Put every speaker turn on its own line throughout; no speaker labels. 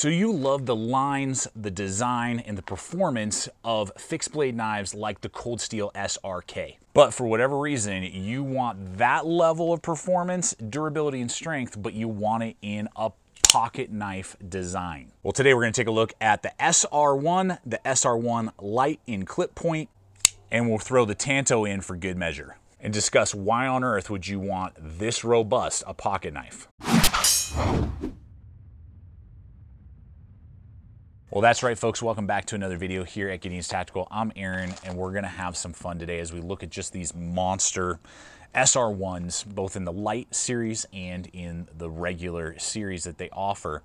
So you love the lines, the design, and the performance of fixed blade knives like the Cold Steel SRK. But for whatever reason, you want that level of performance, durability, and strength, but you want it in a pocket knife design. Well, today we're gonna take a look at the SR1, the SR1 Lite in clip point, and we'll throw the Tanto in for good measure and discuss why on earth would you want this robust a pocket knife. Well, that's right, folks. Welcome back to another video here at Gideonstactical. I'm Aaron, and we're gonna have some fun today as we look at just these monster SR1s, both in the Lite series and in the regular series that they offer,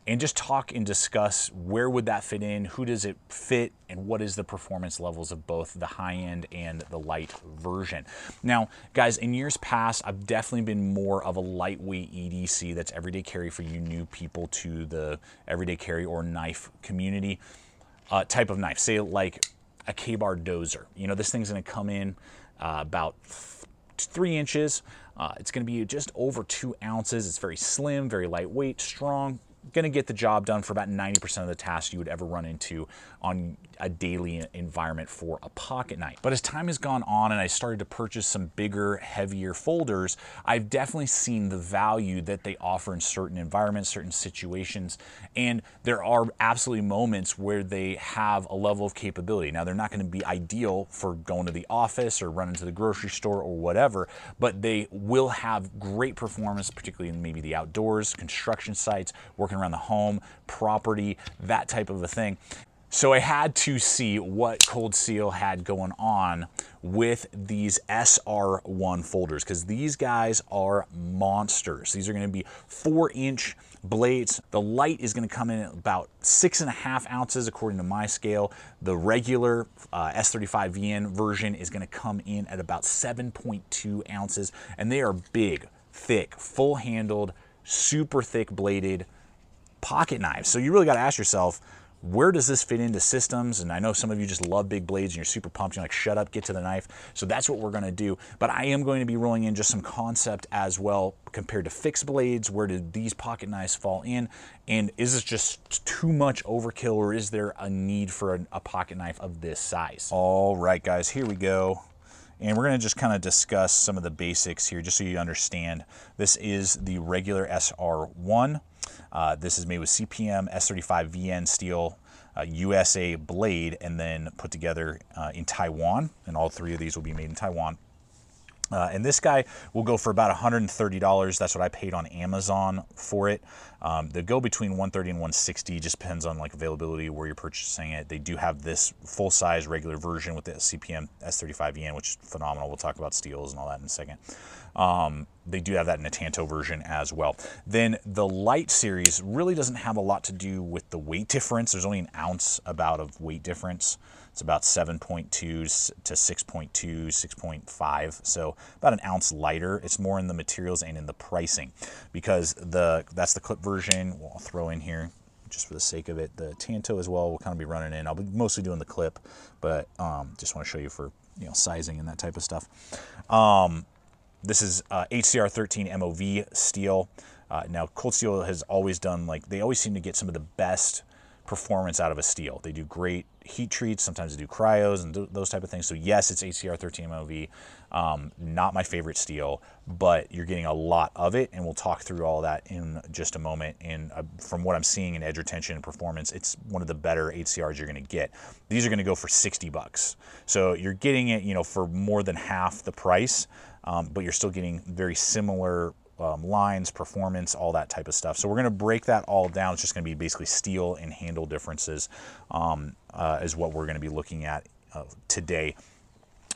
and just talk and discuss where would that fit in, who does it fit, and what is the performance levels of both the high-end and the Lite version. Now, guys, in years past, I've definitely been more of a lightweight EDC, that's everyday carry for you new people to the everyday carry or knife community type of knife. Say like a K-bar dozer. You know, this thing's gonna come in about 3 inches. It's going to be just over 2 ounces. It's very slim, very lightweight, strong. Going to get the job done for about 90% of the tasks you would ever run into on a daily environment for a pocket knife. But as time has gone on and I started to purchase some bigger, heavier folders, I've definitely seen the value that they offer in certain environments, certain situations, and there are absolutely moments where they have a level of capability. Now, they're not going to be ideal for going to the office or running to the grocery store or whatever, but they will have great performance, particularly in maybe the outdoors, construction sites, working around the home, property, that type of a thing. So I had to see what Cold Steel had going on with these SR1 folders, because these guys are monsters. These are going to be 4-inch blades. The Lite is going to come in at about 6.5 ounces according to my scale. The regular S35VN version is going to come in at about 7.2 ounces, and they are big, thick, full-handled, super thick bladed pocket knives. So you really got to ask yourself, where does this fit into systems? And I know some of you just love big blades and you're super pumped. You're like, shut up, get to the knife. So that's what we're going to do. But I am going to be rolling in just some concept as well compared to fixed blades. Where do these pocket knives fall in? And is this just too much overkill, or is there a need for a pocket knife of this size? All right, guys, here we go. And we're going to just kind of discuss some of the basics here just so you understand. This is the regular SR1. This is made with CPM S35VN steel, USA blade, and then put together in Taiwan. And all 3 of these will be made in Taiwan. And this guy will go for about $130. That's what I paid on Amazon for it. They go between $130 and $160. Just depends on like availability, where you're purchasing it. They do have this full-size regular version with the CPM S35VN, which is phenomenal. We'll talk about steels and all that in a second. They do have that in a Tanto version as well. Then the Lite series really doesn't have a lot to do with the weight difference. There's only an ounce about of weight difference. It's about 7.2 to 6.2, 6.5. So about an ounce lighter. It's more in the materials and in the pricing, because that's the clip version. I'll throw in here just for the sake of it. The Tanto as well will kind of be running in. I'll be mostly doing the clip, but just want to show you for sizing and that type of stuff. This is HCR 13 MOV steel. Now, Cold Steel has always done, they always seem to get some of the best performance out of a steel. They do great heat treats. Sometimes they do cryos and those type of things. So yes, it's HCR 13 MOV. Not my favorite steel, but you're getting a lot of it, and we'll talk through all that in just a moment. And from what I'm seeing in edge retention and performance, it's one of the better HCRs you're going to get. These are going to go for $60. So you're getting it, for more than half the price, but you're still getting very similar lines, performance, all that type of stuff. So we're going to break that all down. It's just going to be basically steel and handle differences is what we're going to be looking at today.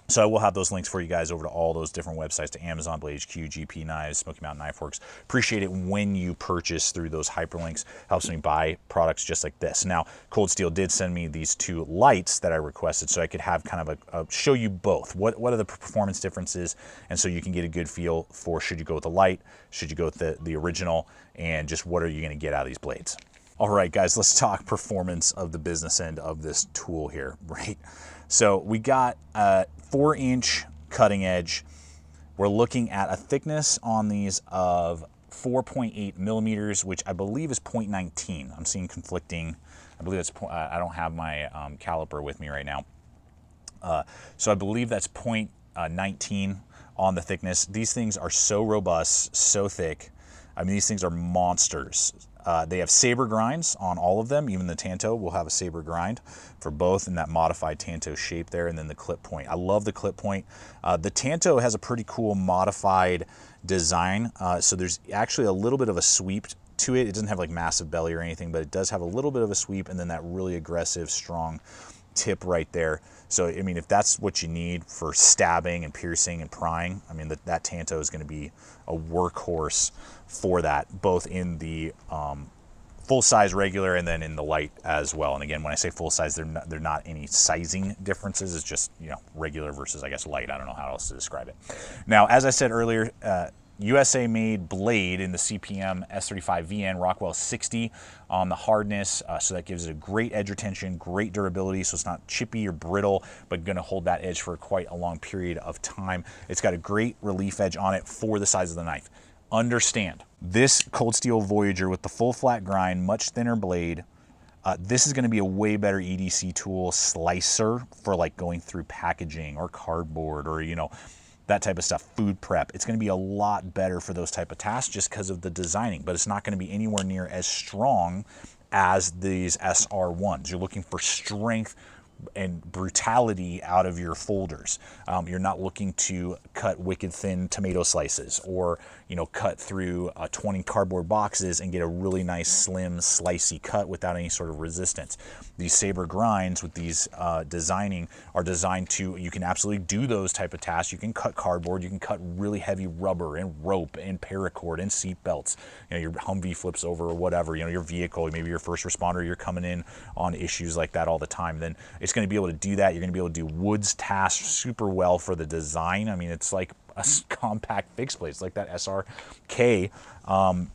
So I will have those links for you guys over to all those different websites, to Amazon, Blade HQ, GP Knives, Smoky Mountain Knife Works. Appreciate it when you purchase through those hyperlinks. Helps me buy products just like this. Now, Cold Steel did send me these 2 lights that I requested, so I could have kind of a show you both. What are the performance differences? And so you can get a good feel for, should you go with the Lite, should you go with the original, and just what are you going to get out of these blades. All right, guys, let's talk performance of the business end of this tool here, right? So we got a 4-inch cutting edge. We're looking at a thickness on these of 4.8 millimeters, which I believe is 0.19. I'm seeing conflicting. I believe that's, I don't have my caliper with me right now. So I believe that's 0.19 on the thickness. These things are so robust, so thick. I mean, these things are monsters. They have saber grinds on all of them. Even the Tanto will have a saber grind for both in that modified Tanto shape there, and then the clip point. I love the clip point. The Tanto has a pretty cool modified design. So there's actually a little bit of a sweep to it. It doesn't have like massive belly or anything, but it does have a little bit of a sweep, and then that really aggressive, strong tip right there. So, I mean, if that's what you need for stabbing and piercing and prying, I mean, that Tanto is going to be a workhorse for that, both in the full-size regular and then in the light as well. And again, when I say full-size, they're not any sizing differences. It's just, you know, regular versus, I guess, light. I don't know how else to describe it. Now, as I said earlier, USA-made blade in the CPM S35VN, Rockwell 60 on the hardness, so that gives it a great edge retention, great durability, so it's not chippy or brittle, but going to hold that edge for quite a long period of time. It's got a great relief edge on it for the size of the knife. Understand, this Cold Steel Voyager with the full flat grind, much thinner blade, this is going to be a way better EDC tool slicer for like going through packaging or cardboard or, you know, that type of stuff, food prep. It's going to be a lot better for those type of tasks just because of the designing, but it's not going to be anywhere near as strong as these SR1s. You're looking for strength and brutality out of your folders. You're not looking to cut wicked thin tomato slices or, you know, cut through 20 cardboard boxes and get a really nice slim slicey cut without any sort of resistance. These saber grinds with these designing are designed to, you can absolutely do those type of tasks. You can cut cardboard, you can cut really heavy rubber and rope and paracord and seat belts. You know, your Humvee flips over or whatever, you know, your vehicle, maybe your first responder, you're coming in on issues like that all the time. Then it's going to be able to do that. You're going to be able to do woods tasks super well for the design. I mean, it's like a compact fixed blade. It's like that SRK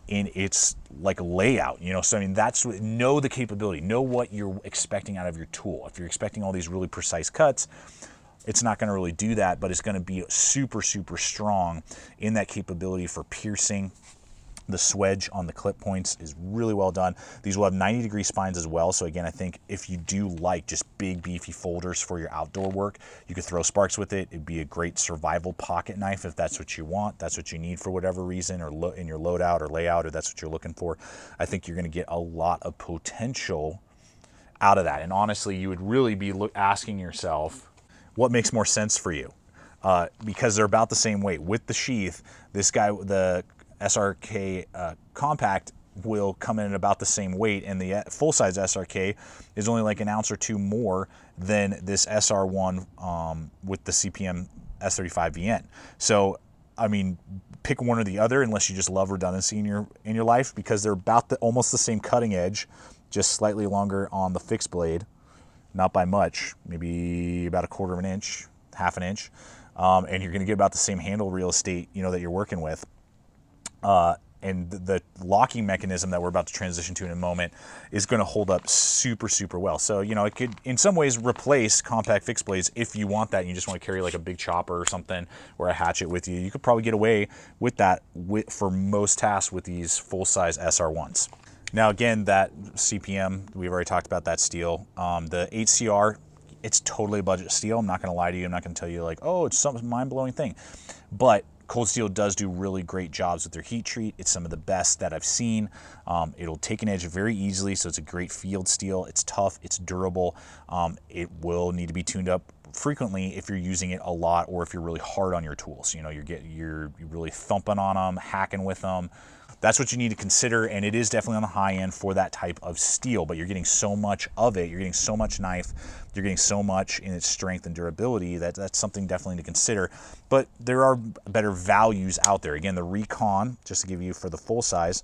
in its like layout, you know. So I mean, that's, know the capability, know what you're expecting out of your tool. If you're expecting all these really precise cuts, it's not going to really do that, but it's going to be super, super strong in that capability for piercing. The swedge on the clip points is really well done. These will have 90-degree spines as well. So again, I think if you do like just big, beefy folders for your outdoor work, you could throw sparks with it. It'd be a great survival pocket knife if that's what you want, that's what you need for whatever reason, or in your loadout or layout, or that's what you're looking for. I think you're going to get a lot of potential out of that. And honestly, you would really be asking yourself, what makes more sense for you? Because they're about the same weight. With the sheath, this guy, the SRK compact, will come in at about the same weight, and the full-size SRK is only like an ounce or two more than this SR1 with the CPM S35VN. So, I mean, pick one or the other unless you just love redundancy in your life, because they're about almost the same cutting edge, just slightly longer on the fixed blade, not by much, maybe about 1/4 of an inch, 1/2 an inch, and you're going to get about the same handle real estate, you know, that you're working with. And the locking mechanism that we're about to transition to in a moment is going to hold up super, super well. So, you know, it could in some ways replace compact fixed blades if you want that and you just want to carry like a big chopper or something or a hatchet with you. You could probably get away with that for most tasks with these full-size SR1s. Now, again, that CPM, we've already talked about that steel. The 8CR, it's totally a budget steel. I'm not going to lie to you. I'm not going to tell you like, oh, it's some mind-blowing thing. But Cold Steel does do really great jobs with their heat treat. It's some of the best that I've seen. It'll take an edge very easily, so it's a great field steel. It's tough, it's durable. It will need to be tuned up frequently if you're using it a lot or if you're really hard on your tools. You know, you're really thumping on them, hacking with them. That's what you need to consider, and it is definitely on the high end for that type of steel, but you're getting so much of it, you're getting so much knife, you're getting so much in its strength and durability that that's something definitely to consider. But there are better values out there. Again, the Recon, just to give you for the full size,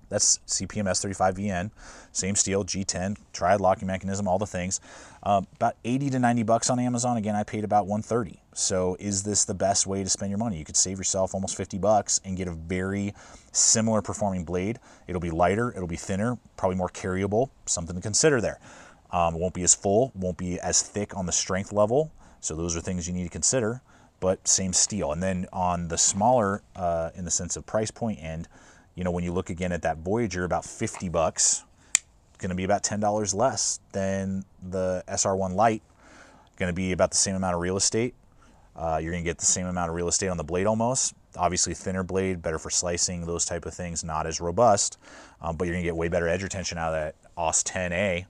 that's CPM S35VN, same steel, G10, triad locking mechanism, all the things. About 80 to 90 bucks on Amazon. Again, I paid about 130. So is this the best way to spend your money? You could save yourself almost 50 bucks and get a very similar performing blade. It'll be lighter, it'll be thinner, probably more carryable, something to consider there. It won't be as full, won't be as thick on the strength level. So those are things you need to consider. but same steel. And then on the smaller, in the sense of price point end, you know, when you look again at that Voyager, about 50 bucks, going to be about $10 less than the SR1 Lite. Going to be about the same amount of real estate. You're going to get the same amount of real estate on the blade almost. Obviously thinner blade, better for slicing, those type of things, not as robust, but you're going to get way better edge retention out of that AUS 10A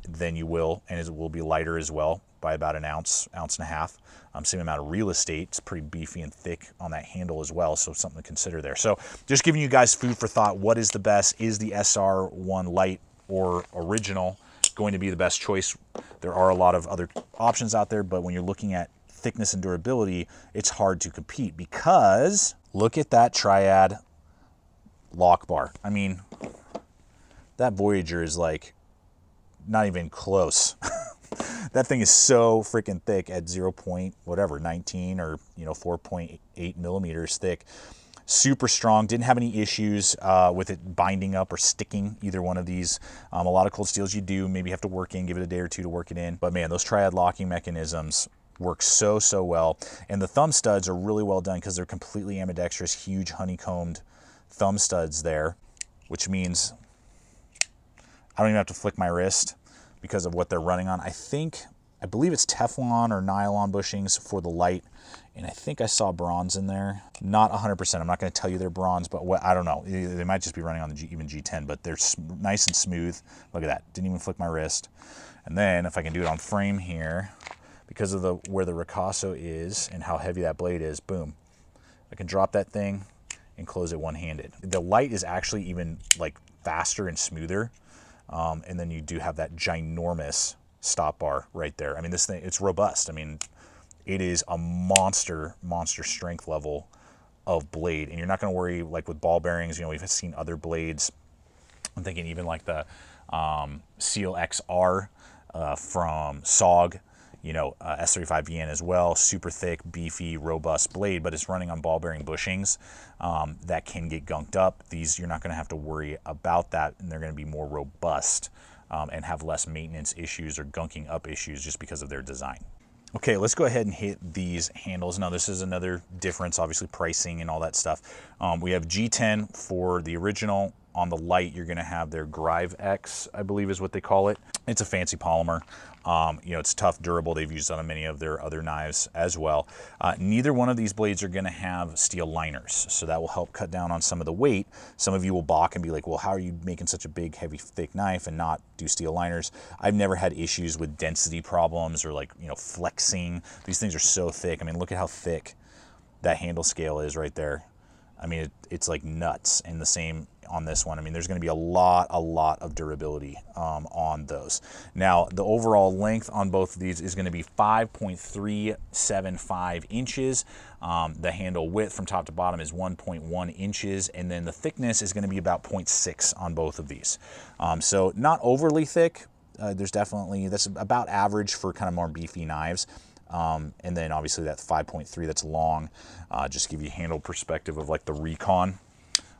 than you will, and it will be lighter as well by about an ounce, ounce and a half. Same amount of real estate. It's pretty beefy and thick on that handle as well, so something to consider there. So just giving you guys food for thought. What is the best? Is the SR1 Lite or original going to be the best choice? There are a lot of other options out there, but when you're looking at thickness and durability, it's hard to compete because look at that triad lock bar. I mean, that Voyager is like not even close. That thing is so freaking thick at 19 or 4.8 millimeters thick. Super strong. Didn't have any issues with it binding up or sticking, either one of these. A lot of cold steels you do maybe have to work in, give it a day or two to work it in. But man, those triad locking mechanisms work so well. And the thumb studs are really well done because they're completely ambidextrous, huge honeycombed thumb studs there, which means I don't even have to flick my wrist because of what they're running on. I believe it's Teflon or nylon bushings for the Lite, and I think I saw bronze in there. Not 100%. I'm not going to tell you they're bronze, but I don't know. They might just be running on the even G10, but they're nice and smooth. Look at that. Didn't even flick my wrist. And then if I can do it on frame here, because of where the ricasso is and how heavy that blade is, boom, I can drop that thing and close it one-handed. The Lite is actually even like faster and smoother. And then you do have that ginormous stop bar right there. I mean, this thing, it's robust. I mean, it is a monster strength level of blade. And you're not going to worry, like with ball bearings, we've seen other blades. I'm thinking even like the Seal XR from SOG, S35VN as well. Super thick, beefy, robust blade, but it's running on ball bearing bushings that can get gunked up. These, you're not going to have to worry about that, and they're going to be more robust and have less maintenance issues or gunking up issues just because of their design. Okay, let's go ahead and hit these handles. Now, this is another difference, obviously pricing and all that stuff. We have G10 for the original. On the Lite, you're going to have their GRAYL X, I believe is what they call it. It's a fancy polymer. It's tough, durable. They've used it on many of their other knives as well. Neither one of these blades are going to have steel liners, so that will help cut down on some of the weight. Some of you will balk and be like, well, how are you making such a big, heavy, thick knife and not do steel liners? I've never had issues with density problems or flexing. These things are so thick. I mean, look at how thick that handle scale is right there. I mean, it's like nuts. And the same on this one. I mean, there's going to be a lot of durability on those. Now, the overall length on both of these is going to be 5.375 inches. The handle width from top to bottom is 1.1 inches, and then the thickness is going to be about 0.6 on both of these. So not overly thick. That's about average for kind of more beefy knives. And then obviously that 5.3 that's long, just give you handle perspective of like the Recon,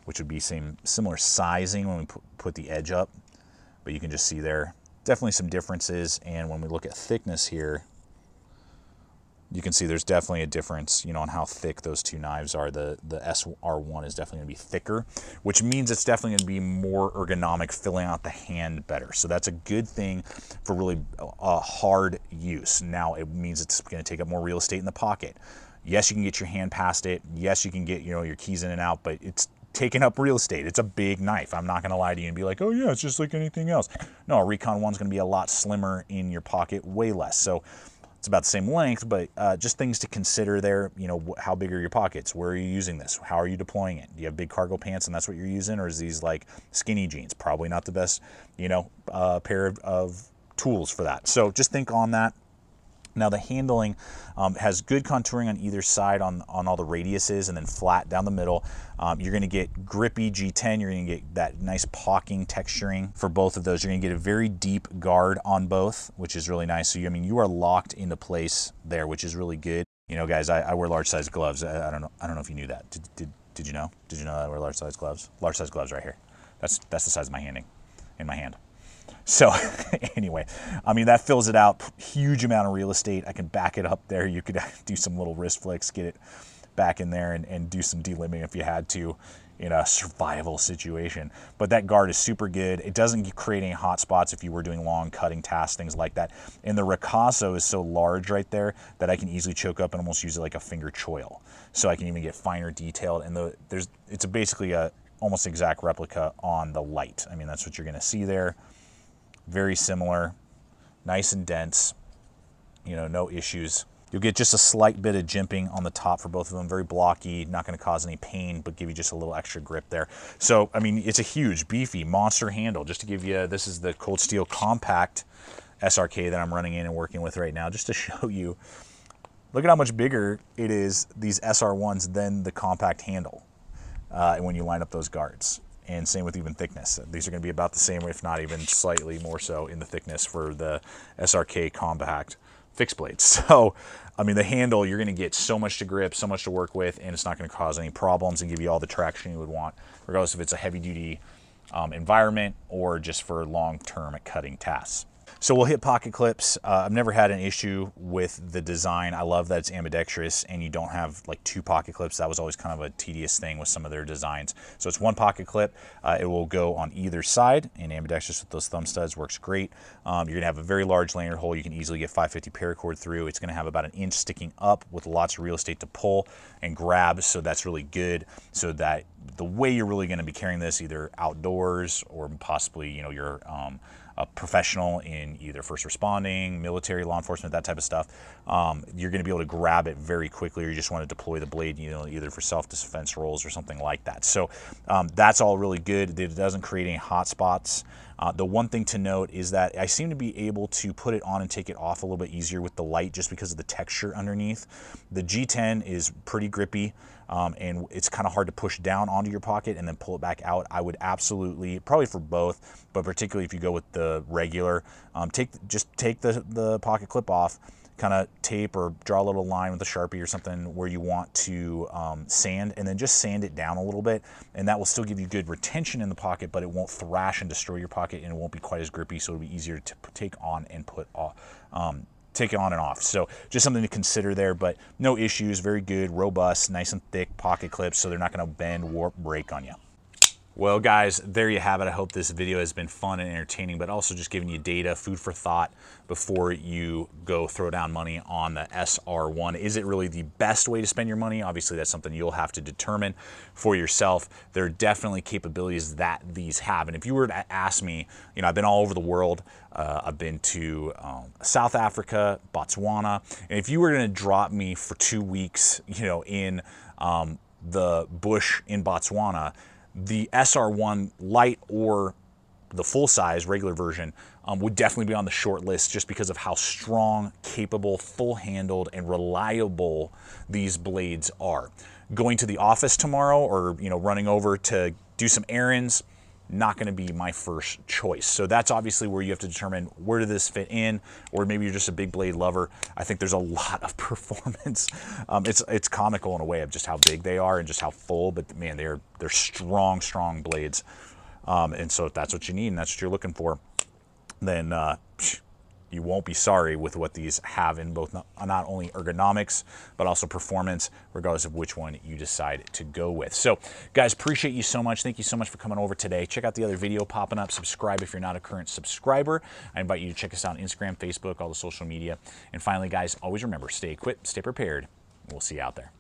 which would be similar sizing when we put the edge up, but you can just see there definitely some differences. And when we look at thickness here, you can see there's definitely a difference, on how thick those two knives are. The SR1 is definitely going to be thicker, which means it's definitely going to be more ergonomic, filling out the hand better. So that's a good thing for really hard use. Now it means it's going to take up more real estate in the pocket. Yes, you can get your hand past it. Yes, you can get your keys in and out, but it's taking up real estate. It's a big knife. I'm not going to lie to you and be like, oh yeah, it's just like anything else. No, a Recon 1's going to be a lot slimmer in your pocket, way less. So it's about the same length, but just things to consider there. How big are your pockets? Where are you using this? How are you deploying it? Do you have big cargo pants and that's what you're using? Or is these like skinny jeans? Probably not the best, pair of tools for that. So just think on that. Now the handling has good contouring on either side on all the radiuses, and then flat down the middle. You're going to get grippy G10. You're going to get that nice pocking texturing for both of those. You're going to get a very deep guard on both, which is really nice. So you are locked into place there, which is really good. Guys, I wear large size gloves. I don't know if you knew that. Did you know? Did you know that I wear large size gloves? Large size gloves right here. That's the size of my hand. So anyway, I mean, that fills it out. Huge amount of real estate. I can back it up there. You could do some little wrist flicks, get it back in there, and do some delimbing if you had to in a survival situation. But that guard is super good. It doesn't create any hot spots if you were doing long cutting tasks, things like that. And the ricasso is so large right there that I can easily choke up and almost use it like a finger choil. So I can even get finer detailed. And it's basically a almost exact replica on the Lite. I mean, that's what you're gonna see there. Very similar, nice and dense, you know, no issues. You'll get just a slight bit of jimping on the top for both of them. Very blocky, not going to cause any pain, but give you just a little extra grip there. So, I mean, it's a huge, beefy monster handle. Just to give you, this is the Cold Steel Compact SRK that I'm running in and working with right now, just to show you. Look at how much bigger it is, these SR1s, than the compact handle when you line up those guards. And same with even thickness. These are going to be about the same, if not even slightly more so in the thickness for the SRK Compact fixed blades. So, I mean, the handle, you're going to get so much to grip, so much to work with, and it's not going to cause any problems and give you all the traction you would want, regardless if it's a heavy-duty environment or just for long-term cutting tasks. So we'll hit pocket clips. I've never had an issue with the design. I love that it's ambidextrous and you don't have like 2 pocket clips. That was always kind of a tedious thing with some of their designs. So it's 1 pocket clip. It will go on either side, and ambidextrous with those thumb studs works great. You're gonna have a very large lanyard hole. You can easily get 550 paracord through. It's gonna have about 1 inch sticking up with lots of real estate to pull and grab. So that's really good. So that the way you're really gonna be carrying this, either outdoors or possibly, you know, you're a professional in either first responding, military, law enforcement, that type of stuff, you're going to be able to grab it very quickly, or you just want to deploy the blade, you know, either for self-defense roles or something like that. So that's all really good. It doesn't create any hot spots. The one thing to note is that I seem to be able to put it on and take it off a little bit easier with the Lite, just because of the texture underneath. The G10 is pretty grippy, and it's kind of hard to push down onto your pocket and then pull it back out. I would absolutely, probably for both, but particularly if you go with the regular, just take the pocket clip off, kind of tape or draw a little line with a Sharpie or something where you want to sand, and then just sand it down a little bit, and that will still give you good retention in the pocket, but it won't thrash and destroy your pocket, and it won't be quite as grippy, so it'll be easier to take on and put off. Take it on and off. So just something to consider there, but no issues. Very good, robust, nice and thick pocket clips, so they're not going to bend, warp, break on you. Well, guys, there you have it. I hope this video has been fun and entertaining, but also just giving you data, food for thought before you go throw down money on the SR1. Is it really the best way to spend your money? Obviously, that's something you'll have to determine for yourself. There are definitely capabilities that these have. And if you were to ask me, you know, I've been all over the world. I've been to South Africa, Botswana. And if you were going to drop me for 2 weeks, you know, in the bush in Botswana, the SR1 Lite or the full-size regular version would definitely be on the short list, just because of how strong, capable, full-handled, and reliable these blades are. Going to the office tomorrow, or, you know, running over to do some errands, not going to be my first choice. So that's obviously where you have to determine, where does this fit in, or maybe you're just a big blade lover. I think there's a lot of performance. It's comical in a way of just how big they are and just how full, but man, they're strong blades. And so if that's what you need and that's what you're looking for, then you won't be sorry with what these have in both not only ergonomics, but also performance, regardless of which one you decide to go with. So guys, appreciate you so much. Thank you so much for coming over today. Check out the other video popping up. Subscribe if you're not a current subscriber. I invite you to check us out on Instagram, Facebook, all the social media. And finally, guys, always remember, stay equipped, stay prepared. We'll see you out there.